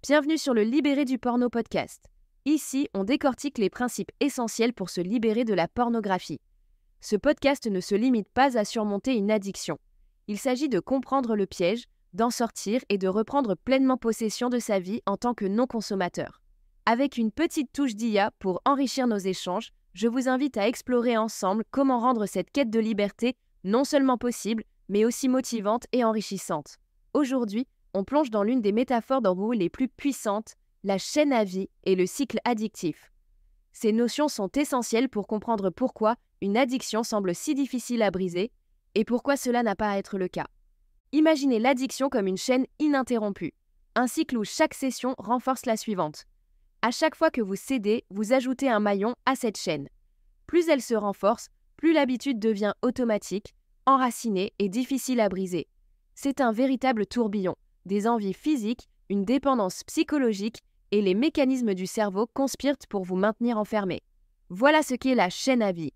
Bienvenue sur le Libéré du porno podcast. Ici, on décortique les principes essentiels pour se libérer de la pornographie. Ce podcast ne se limite pas à surmonter une addiction. Il s'agit de comprendre le piège, d'en sortir et de reprendre pleinement possession de sa vie en tant que non-consommateur. Avec une petite touche d'IA pour enrichir nos échanges, je vous invite à explorer ensemble comment rendre cette quête de liberté non seulement possible, mais aussi motivante et enrichissante. Aujourd'hui, on plonge dans l'une des métaphores d'Orwell les plus puissantes, la chaîne à vie et le cycle addictif. Ces notions sont essentielles pour comprendre pourquoi une addiction semble si difficile à briser et pourquoi cela n'a pas à être le cas. Imaginez l'addiction comme une chaîne ininterrompue, un cycle où chaque session renforce la suivante. À chaque fois que vous cédez, vous ajoutez un maillon à cette chaîne. Plus elle se renforce, plus l'habitude devient automatique, enracinée et difficile à briser. C'est un véritable tourbillon. Des envies physiques, une dépendance psychologique et les mécanismes du cerveau conspirent pour vous maintenir enfermé. Voilà ce qu'est la chaîne à vie.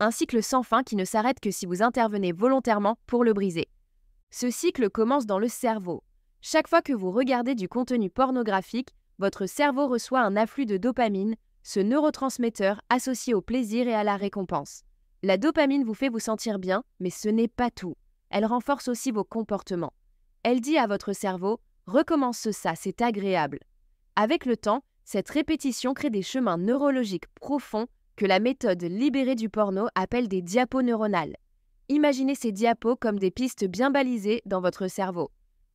Un cycle sans fin qui ne s'arrête que si vous intervenez volontairement pour le briser. Ce cycle commence dans le cerveau. Chaque fois que vous regardez du contenu pornographique, votre cerveau reçoit un afflux de dopamine, ce neurotransmetteur associé au plaisir et à la récompense. La dopamine vous fait vous sentir bien, mais ce n'est pas tout. Elle renforce aussi vos comportements. Elle dit à votre cerveau « Recommence ça, c'est agréable ». Avec le temps, cette répétition crée des chemins neurologiques profonds que la méthode libérée du porno appelle des diapos neuronales. Imaginez ces diapos comme des pistes bien balisées dans votre cerveau.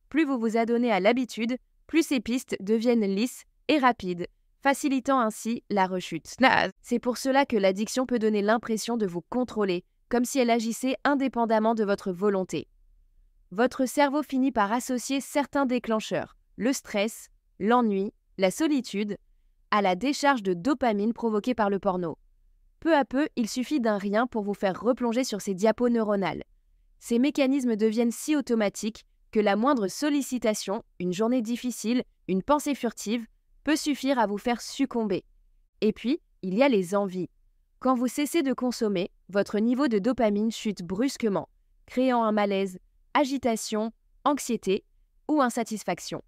Plus vous vous adonnez à l'habitude, plus ces pistes deviennent lisses et rapides, facilitant ainsi la rechute. C'est pour cela que l'addiction peut donner l'impression de vous contrôler, comme si elle agissait indépendamment de votre volonté. Votre cerveau finit par associer certains déclencheurs, le stress, l'ennui, la solitude, à la décharge de dopamine provoquée par le porno. Peu à peu, il suffit d'un rien pour vous faire replonger sur ces diapos neuronales. Ces mécanismes deviennent si automatiques que la moindre sollicitation, une journée difficile, une pensée furtive, peut suffire à vous faire succomber. Et puis, il y a les envies. Quand vous cessez de consommer, votre niveau de dopamine chute brusquement, créant un malaise, agitation, anxiété ou insatisfaction.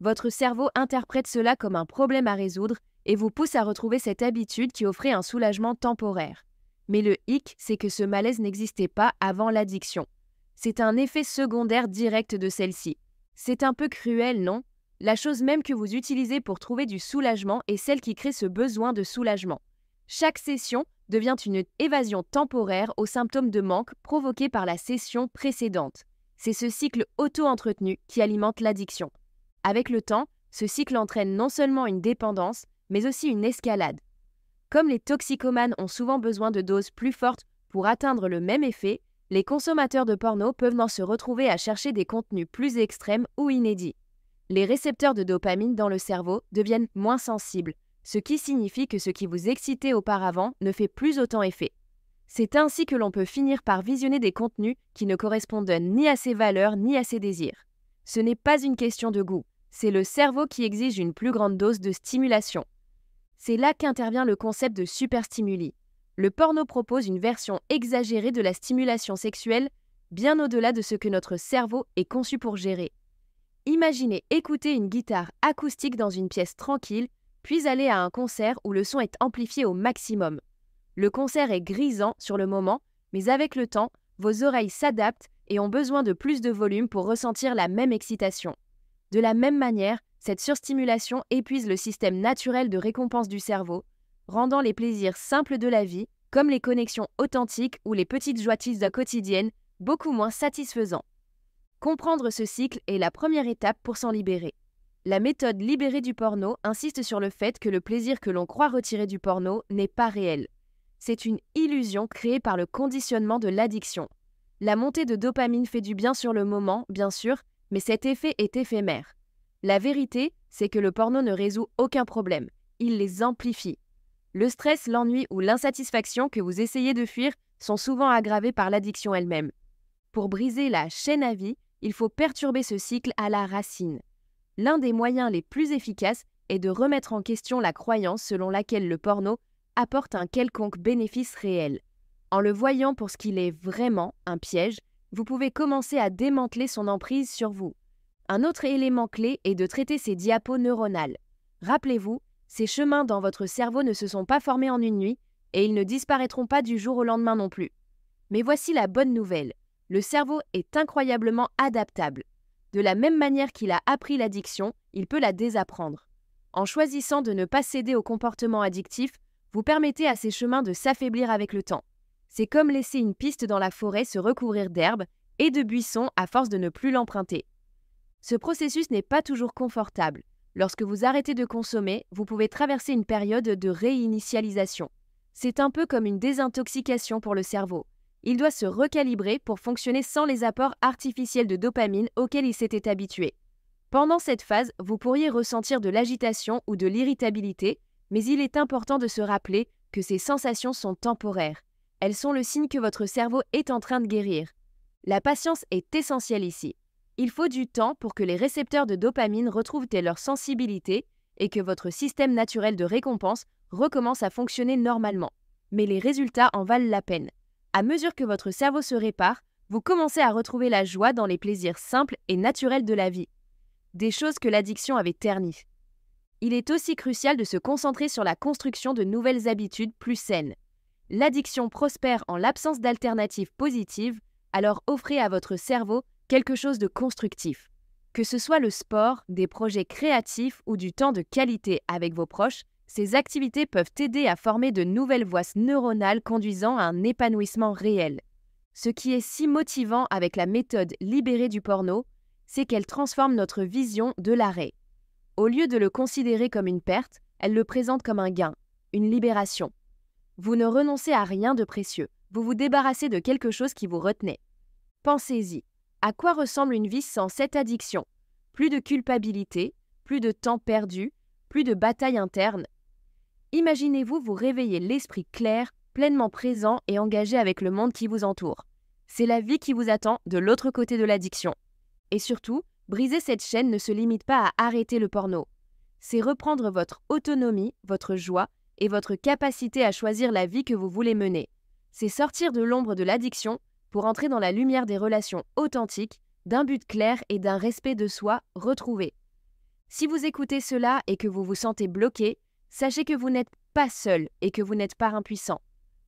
Votre cerveau interprète cela comme un problème à résoudre et vous pousse à retrouver cette habitude qui offrait un soulagement temporaire. Mais le hic, c'est que ce malaise n'existait pas avant l'addiction. C'est un effet secondaire direct de celle-ci. C'est un peu cruel, non ? La chose même que vous utilisez pour trouver du soulagement est celle qui crée ce besoin de soulagement. Chaque session devient une évasion temporaire aux symptômes de manque provoqués par la session précédente. C'est ce cycle auto-entretenu qui alimente l'addiction. Avec le temps, ce cycle entraîne non seulement une dépendance, mais aussi une escalade. Comme les toxicomanes ont souvent besoin de doses plus fortes pour atteindre le même effet, les consommateurs de porno peuvent se retrouver à chercher des contenus plus extrêmes ou inédits. Les récepteurs de dopamine dans le cerveau deviennent moins sensibles, ce qui signifie que ce qui vous excitait auparavant ne fait plus autant effet. C'est ainsi que l'on peut finir par visionner des contenus qui ne correspondent ni à ses valeurs ni à ses désirs. Ce n'est pas une question de goût, c'est le cerveau qui exige une plus grande dose de stimulation. C'est là qu'intervient le concept de superstimuli. Le porno propose une version exagérée de la stimulation sexuelle, bien au-delà de ce que notre cerveau est conçu pour gérer. Imaginez écouter une guitare acoustique dans une pièce tranquille, puis aller à un concert où le son est amplifié au maximum. Le concert est grisant sur le moment, mais avec le temps, vos oreilles s'adaptent et ont besoin de plus de volume pour ressentir la même excitation. De la même manière, cette surstimulation épuise le système naturel de récompense du cerveau, rendant les plaisirs simples de la vie, comme les connexions authentiques ou les petites joies quotidiennes, beaucoup moins satisfaisants. Comprendre ce cycle est la première étape pour s'en libérer. La méthode libérée du porno insiste sur le fait que le plaisir que l'on croit retirer du porno n'est pas réel. C'est une illusion créée par le conditionnement de l'addiction. La montée de dopamine fait du bien sur le moment, bien sûr, mais cet effet est éphémère. La vérité, c'est que le porno ne résout aucun problème, il les amplifie. Le stress, l'ennui ou l'insatisfaction que vous essayez de fuir sont souvent aggravés par l'addiction elle-même. Pour briser la chaîne à vie, il faut perturber ce cycle à la racine. L'un des moyens les plus efficaces est de remettre en question la croyance selon laquelle le porno apporte un quelconque bénéfice réel. En le voyant pour ce qu'il est vraiment, un piège, vous pouvez commencer à démanteler son emprise sur vous. Un autre élément clé est de traiter ces diapos neuronales. Rappelez-vous, ces chemins dans votre cerveau ne se sont pas formés en une nuit et ils ne disparaîtront pas du jour au lendemain non plus. Mais voici la bonne nouvelle. Le cerveau est incroyablement adaptable. De la même manière qu'il a appris l'addiction, il peut la désapprendre. En choisissant de ne pas céder au comportement addictif, vous permettez à ces chemins de s'affaiblir avec le temps. C'est comme laisser une piste dans la forêt se recouvrir d'herbes et de buissons à force de ne plus l'emprunter. Ce processus n'est pas toujours confortable. Lorsque vous arrêtez de consommer, vous pouvez traverser une période de réinitialisation. C'est un peu comme une désintoxication pour le cerveau. Il doit se recalibrer pour fonctionner sans les apports artificiels de dopamine auxquels il s'était habitué. Pendant cette phase, vous pourriez ressentir de l'agitation ou de l'irritabilité, mais il est important de se rappeler que ces sensations sont temporaires. Elles sont le signe que votre cerveau est en train de guérir. La patience est essentielle ici. Il faut du temps pour que les récepteurs de dopamine retrouvent leur sensibilité et que votre système naturel de récompense recommence à fonctionner normalement. Mais les résultats en valent la peine. À mesure que votre cerveau se répare, vous commencez à retrouver la joie dans les plaisirs simples et naturels de la vie. Des choses que l'addiction avait ternies. Il est aussi crucial de se concentrer sur la construction de nouvelles habitudes plus saines. L'addiction prospère en l'absence d'alternatives positives, alors offrez à votre cerveau quelque chose de constructif. Que ce soit le sport, des projets créatifs ou du temps de qualité avec vos proches, ces activités peuvent aider à former de nouvelles voies neuronales conduisant à un épanouissement réel. Ce qui est si motivant avec la méthode libérée du porno, c'est qu'elle transforme notre vision de l'arrêt. Au lieu de le considérer comme une perte, elle le présente comme un gain, une libération. Vous ne renoncez à rien de précieux, vous vous débarrassez de quelque chose qui vous retenait. Pensez-y, à quoi ressemble une vie sans cette addiction? Plus de culpabilité, plus de temps perdu, plus de bataille interne. Imaginez-vous vous réveiller l'esprit clair, pleinement présent et engagé avec le monde qui vous entoure. C'est la vie qui vous attend de l'autre côté de l'addiction. Et surtout, briser cette chaîne ne se limite pas à arrêter le porno. C'est reprendre votre autonomie, votre joie et votre capacité à choisir la vie que vous voulez mener. C'est sortir de l'ombre de l'addiction pour entrer dans la lumière des relations authentiques, d'un but clair et d'un respect de soi retrouvé. Si vous écoutez cela et que vous vous sentez bloqué, sachez que vous n'êtes pas seul et que vous n'êtes pas impuissant.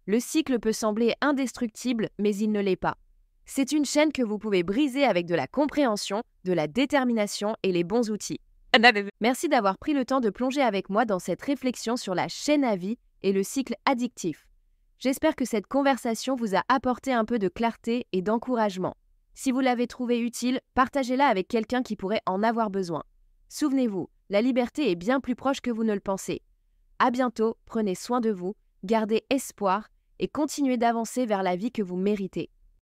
Le cycle peut sembler indestructible, mais il ne l'est pas. C'est une chaîne que vous pouvez briser avec de la compréhension, de la détermination et les bons outils. Merci d'avoir pris le temps de plonger avec moi dans cette réflexion sur la chaîne à vie et le cycle addictif. J'espère que cette conversation vous a apporté un peu de clarté et d'encouragement. Si vous l'avez trouvée utile, partagez-la avec quelqu'un qui pourrait en avoir besoin. Souvenez-vous, la liberté est bien plus proche que vous ne le pensez. À bientôt, prenez soin de vous, gardez espoir et continuez d'avancer vers la vie que vous méritez.